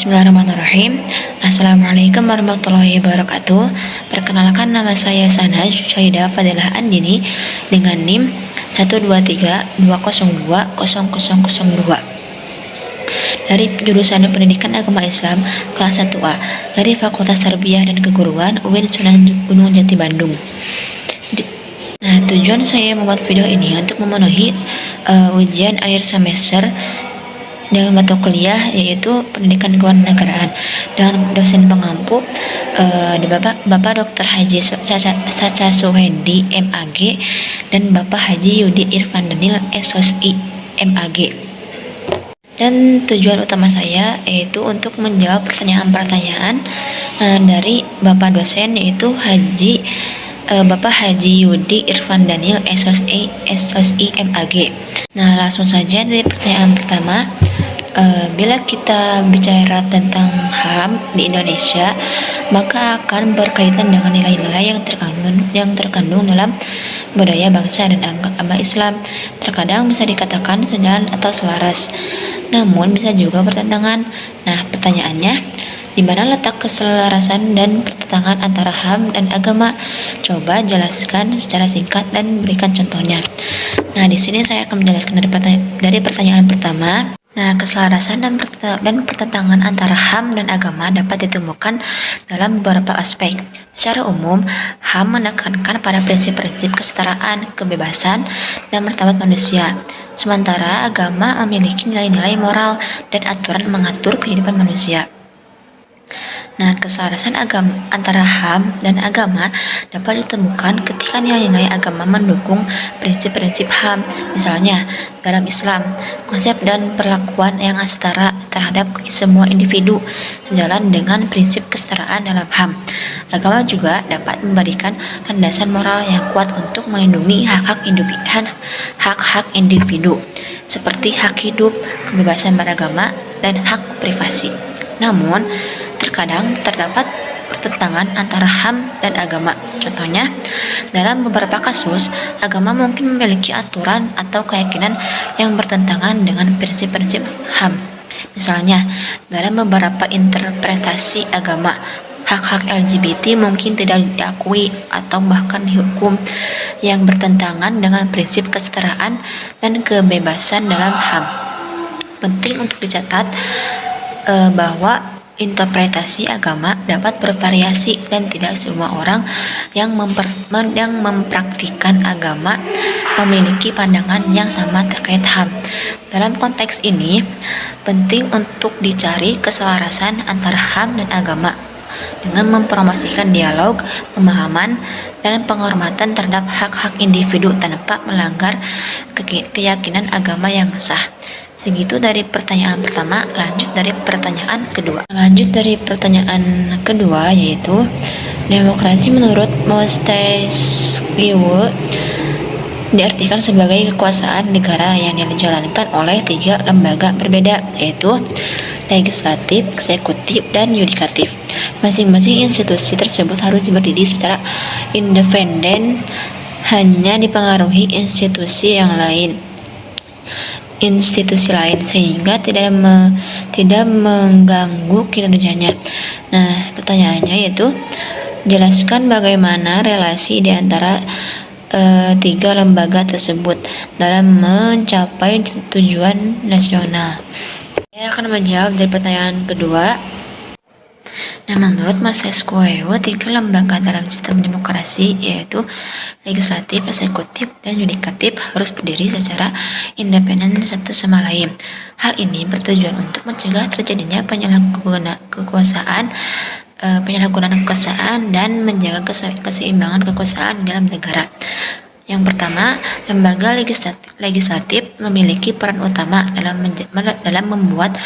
Bismillahirrahmanirrahim. Assalamualaikum warahmatullahi wabarakatuh. Perkenalkan, nama saya Sanaj Syahidah Fadilah Andini dengan NIM 12320200002 dari jurusan Pendidikan Agama Islam kelas 1A dari Fakultas Tarbiyah dan Keguruan UIN Sunan Gunung Jati Bandung. Nah, tujuan saya membuat video ini untuk memenuhi ujian akhir semester dalam mata kuliah yaitu Pendidikan Kewarganegaraan dengan dosen pengampu Bapak Dr. Haji Sacha Suhendi MAG dan Bapak Haji Yudi Irfan Daniel SOSI MAG. Dan tujuan utama saya yaitu untuk menjawab pertanyaan-pertanyaan dari Bapak dosen yaitu Bapak Haji Yudi Irfan Daniel SOSI MAG. Nah, langsung saja dari pertanyaan pertama. Bila kita bicara tentang HAM di Indonesia, maka akan berkaitan dengan nilai-nilai yang terkandung dalam budaya bangsa dan agama Islam. Terkadang bisa dikatakan sejalan atau selaras, namun bisa juga bertentangan. Nah, pertanyaannya, di mana letak keselarasan dan pertentangan antara HAM dan agama? Coba jelaskan secara singkat dan berikan contohnya. Nah, di sini saya akan menjelaskan dari pertanyaan pertama. Nah, keselarasan dan pertentangan antara HAM dan agama dapat ditemukan dalam beberapa aspek. Secara umum, HAM menekankan pada prinsip-prinsip kesetaraan, kebebasan, dan martabat manusia. Sementara agama memiliki nilai-nilai moral dan aturan mengatur kehidupan manusia. Nah, keselarasan antara HAM dan agama dapat ditemukan ketika nilai-nilai agama mendukung prinsip-prinsip HAM. Misalnya, dalam Islam, konsep dan perlakuan yang setara terhadap semua individu sejalan dengan prinsip kesetaraan dalam HAM. Agama juga dapat memberikan landasan moral yang kuat untuk melindungi hak-hak individu, seperti hak hidup, kebebasan beragama, dan hak privasi. Namun, terkadang terdapat pertentangan antara HAM dan agama. Contohnya, dalam beberapa kasus, agama mungkin memiliki aturan atau keyakinan yang bertentangan dengan prinsip-prinsip HAM. Misalnya, dalam beberapa interpretasi agama, hak-hak LGBT mungkin tidak diakui atau bahkan dihukum, yang bertentangan dengan prinsip kesetaraan dan kebebasan dalam HAM. Penting untuk dicatat bahwa interpretasi agama dapat bervariasi dan tidak semua orang yang mempraktikkan agama memiliki pandangan yang sama terkait HAM. Dalam konteks ini, penting untuk dicari keselarasan antara HAM dan agama dengan mempromosikan dialog, pemahaman, dan penghormatan terhadap hak-hak individu tanpa melanggar keyakinan agama yang sah. Segitu dari pertanyaan pertama. Lanjut dari pertanyaan kedua yaitu demokrasi menurut Montesquieu diartikan sebagai kekuasaan negara yang dijalankan oleh 3 lembaga berbeda, yaitu legislatif, eksekutif, dan yudikatif. Masing-masing institusi tersebut harus berdiri secara independen, hanya dipengaruhi institusi lain sehingga tidak mengganggu kinerjanya. Nah, pertanyaannya yaitu jelaskan bagaimana relasi di antara 3 lembaga tersebut dalam mencapai tujuan nasional. Saya akan menjawab dari pertanyaan kedua. Nah, menurut Montesquieu, 3 lembaga dalam sistem demokrasi yaitu legislatif, eksekutif, dan yudikatif harus berdiri secara independen satu sama lain. Hal ini bertujuan untuk mencegah terjadinya penyalahgunaan kekuasaan dan menjaga keseimbangan kekuasaan dalam negara. Yang pertama, lembaga legislatif memiliki peran utama dalam membuat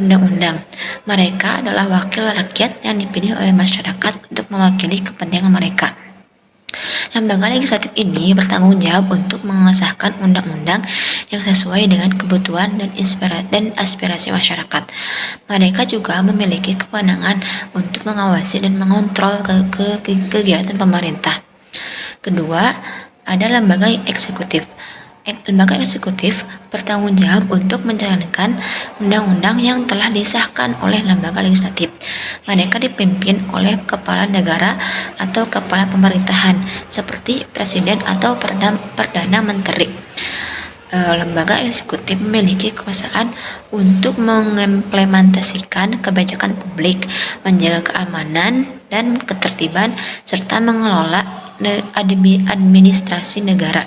undang-undang. Mereka adalah wakil rakyat yang dipilih oleh masyarakat untuk mewakili kepentingan mereka. Lembaga legislatif ini bertanggung jawab untuk mengesahkan undang-undang yang sesuai dengan kebutuhan dan aspirasi masyarakat. Mereka juga memiliki kewenangan untuk mengawasi dan mengontrol kegiatan pemerintah. Kedua, ada lembaga eksekutif. Lembaga eksekutif bertanggung jawab untuk menjalankan undang-undang yang telah disahkan oleh lembaga legislatif. Mereka dipimpin oleh kepala negara atau kepala pemerintahan seperti presiden atau perdana menteri. Lembaga eksekutif memiliki kekuasaan untuk mengimplementasikan kebijakan publik, menjaga keamanan dan ketertiban, serta mengelola administrasi negara.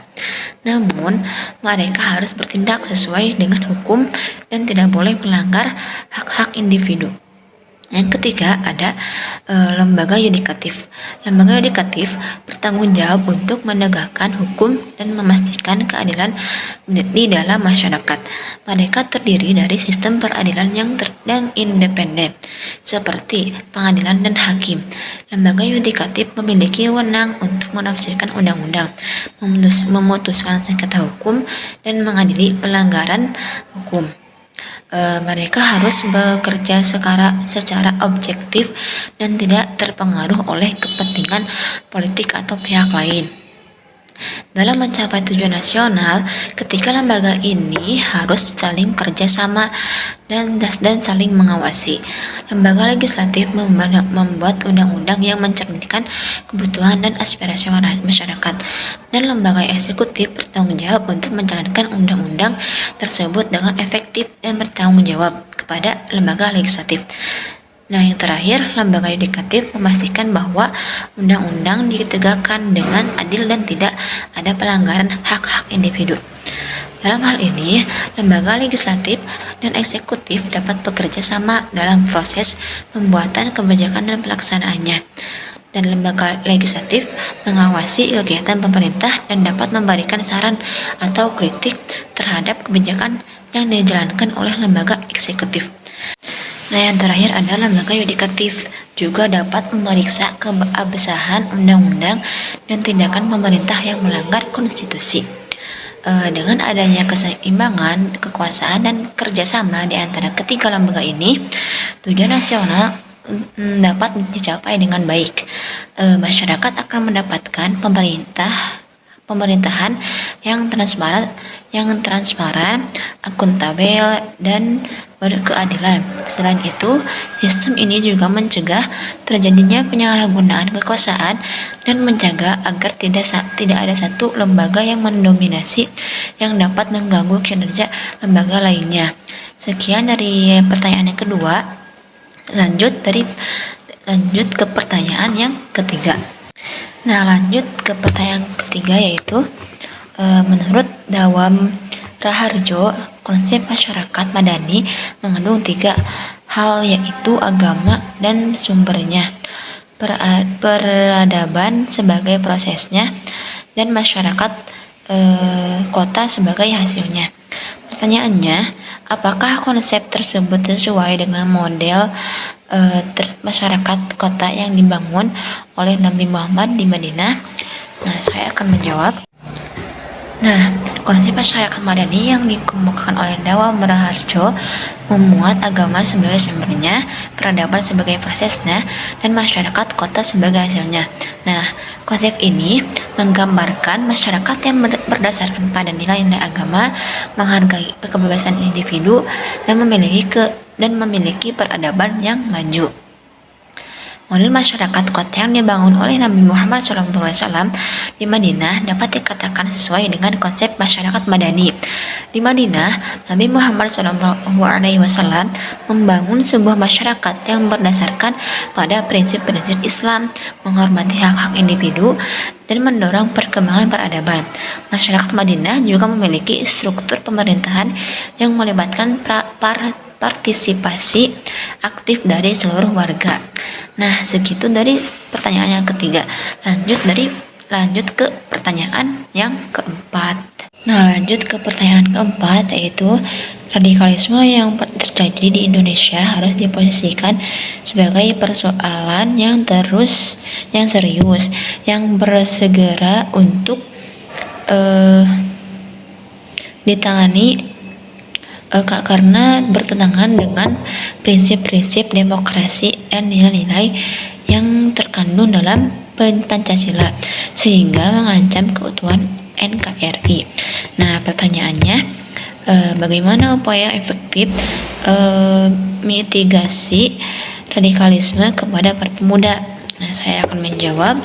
Namun, mereka harus bertindak sesuai dengan hukum dan tidak boleh melanggar hak-hak individu. Yang ketiga ada lembaga yudikatif. Lembaga yudikatif bertanggung jawab untuk menegakkan hukum dan memastikan keadilan di dalam masyarakat. Mereka terdiri dari sistem peradilan yang independen, seperti pengadilan dan hakim. Lembaga yudikatif memiliki wewenang untuk menafsirkan undang-undang, memutuskan sengketa hukum, dan mengadili pelanggaran hukum. Mereka harus bekerja secara objektif dan tidak terpengaruh oleh kepentingan politik atau pihak lain. Dalam mencapai tujuan nasional, ketiga lembaga ini harus saling kerjasama dan saling mengawasi. Lembaga legislatif membuat undang-undang yang mencerminkan kebutuhan dan aspirasi masyarakat, dan lembaga eksekutif bertanggung jawab untuk menjalankan undang-undang tersebut dengan efektif dan bertanggung jawab kepada lembaga legislatif. Nah, yang terakhir, lembaga yudikatif memastikan bahwa undang-undang ditegakkan dengan adil dan tidak ada pelanggaran hak-hak individu. Dalam hal ini, lembaga legislatif dan eksekutif dapat bekerja sama dalam proses pembuatan kebijakan dan pelaksanaannya. Dan lembaga legislatif mengawasi kegiatan pemerintah dan dapat memberikan saran atau kritik terhadap kebijakan yang dijalankan oleh lembaga eksekutif. Nah, yang terakhir adalah lembaga yudikatif juga dapat memeriksa keabsahan undang-undang dan tindakan pemerintah yang melanggar konstitusi. Dengan adanya keseimbangan, kekuasaan, dan kerjasama di antara ketiga lembaga ini, tujuan nasional dapat dicapai dengan baik. Masyarakat akan mendapatkan pemerintahan yang transparan, akuntabel, dan berkeadilan. Selain itu, sistem ini juga mencegah terjadinya penyalahgunaan kekuasaan dan menjaga agar tidak ada satu lembaga yang mendominasi yang dapat mengganggu kinerja lembaga lainnya. Sekian dari pertanyaan yang kedua. Lanjut ke pertanyaan yang ketiga. Nah, lanjut ke pertanyaan ketiga, yaitu menurut Dawam Raharjo, konsep masyarakat madani mengandung 3 hal, yaitu agama dan sumbernya, peradaban sebagai prosesnya, dan masyarakat kota sebagai hasilnya. Pertanyaannya, apakah konsep tersebut sesuai dengan model masyarakat kota yang dibangun oleh Nabi Muhammad di Madinah? Nah, saya akan menjawab. Nah, konsep masyarakat madani yang dikemukakan oleh Dawam Raharjo memuat agama sebagai sumbernya, peradaban sebagai prosesnya, dan masyarakat kota sebagai hasilnya. Nah, konsep ini menggambarkan masyarakat yang berdasarkan pada nilai-nilai agama, menghargai kebebasan individu, dan memiliki peradaban yang maju. Model masyarakat kota yang dibangun oleh Nabi Muhammad SAW di Madinah dapat dikatakan sesuai dengan konsep masyarakat madani. Di Madinah, Nabi Muhammad SAW membangun sebuah masyarakat yang berdasarkan pada prinsip-prinsip Islam, menghormati hak-hak individu, dan mendorong perkembangan peradaban. Masyarakat Madinah juga memiliki struktur pemerintahan yang melibatkan partisipasi aktif dari seluruh warga. Nah, segitu dari pertanyaan yang ketiga. Lanjut ke pertanyaan yang keempat. Nah, lanjut ke pertanyaan keempat, yaitu radikalisme yang terjadi di Indonesia harus diposisikan sebagai persoalan yang serius, yang bersegera untuk ditangani karena bertentangan dengan prinsip-prinsip demokrasi dan nilai-nilai yang terkandung dalam Pancasila, sehingga mengancam keutuhan NKRI. Nah, pertanyaannya, bagaimana upaya efektif mitigasi radikalisme kepada para pemuda? Nah, saya akan menjawab.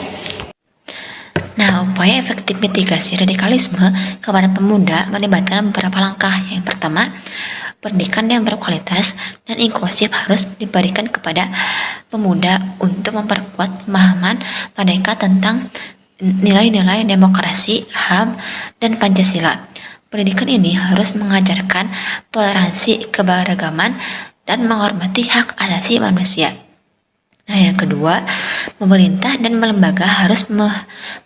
Nah, upaya efektif mitigasi radikalisme kepada pemuda melibatkan beberapa langkah. Yang pertama, pendidikan yang berkualitas dan inklusif harus diberikan kepada pemuda untuk memperkuat pemahaman mereka tentang nilai-nilai demokrasi, HAM, dan Pancasila. Pendidikan ini harus mengajarkan toleransi keberagaman dan menghormati hak asasi manusia. Nah, yang kedua, pemerintah dan lembaga harus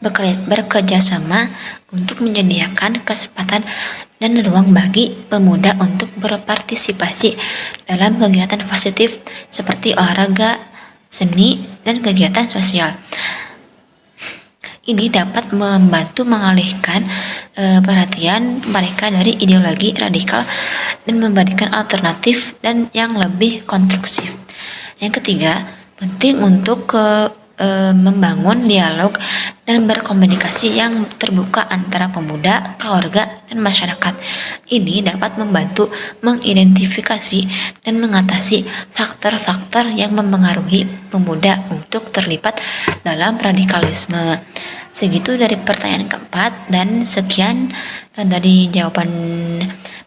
bekerja sama untuk menyediakan kesempatan dan ruang bagi pemuda untuk berpartisipasi dalam kegiatan positif seperti olahraga, seni, dan kegiatan sosial. Ini dapat membantu mengalihkan perhatian mereka dari ideologi radikal dan memberikan alternatif dan yang lebih konstruktif. Yang ketiga, penting untuk membangun dialog dan berkomunikasi yang terbuka antara pemuda, keluarga, dan masyarakat. Ini dapat membantu mengidentifikasi dan mengatasi faktor-faktor yang mempengaruhi pemuda untuk terlibat dalam radikalisme. Segitu dari pertanyaan keempat, dan sekian dari jawaban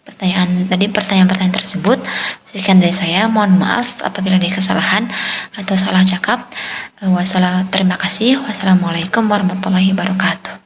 pertanyaan tersebut. Sekian dari saya, mohon maaf apabila ada kesalahan atau salah cakap. Terima kasih. Wassalamualaikum warahmatullahi wabarakatuh.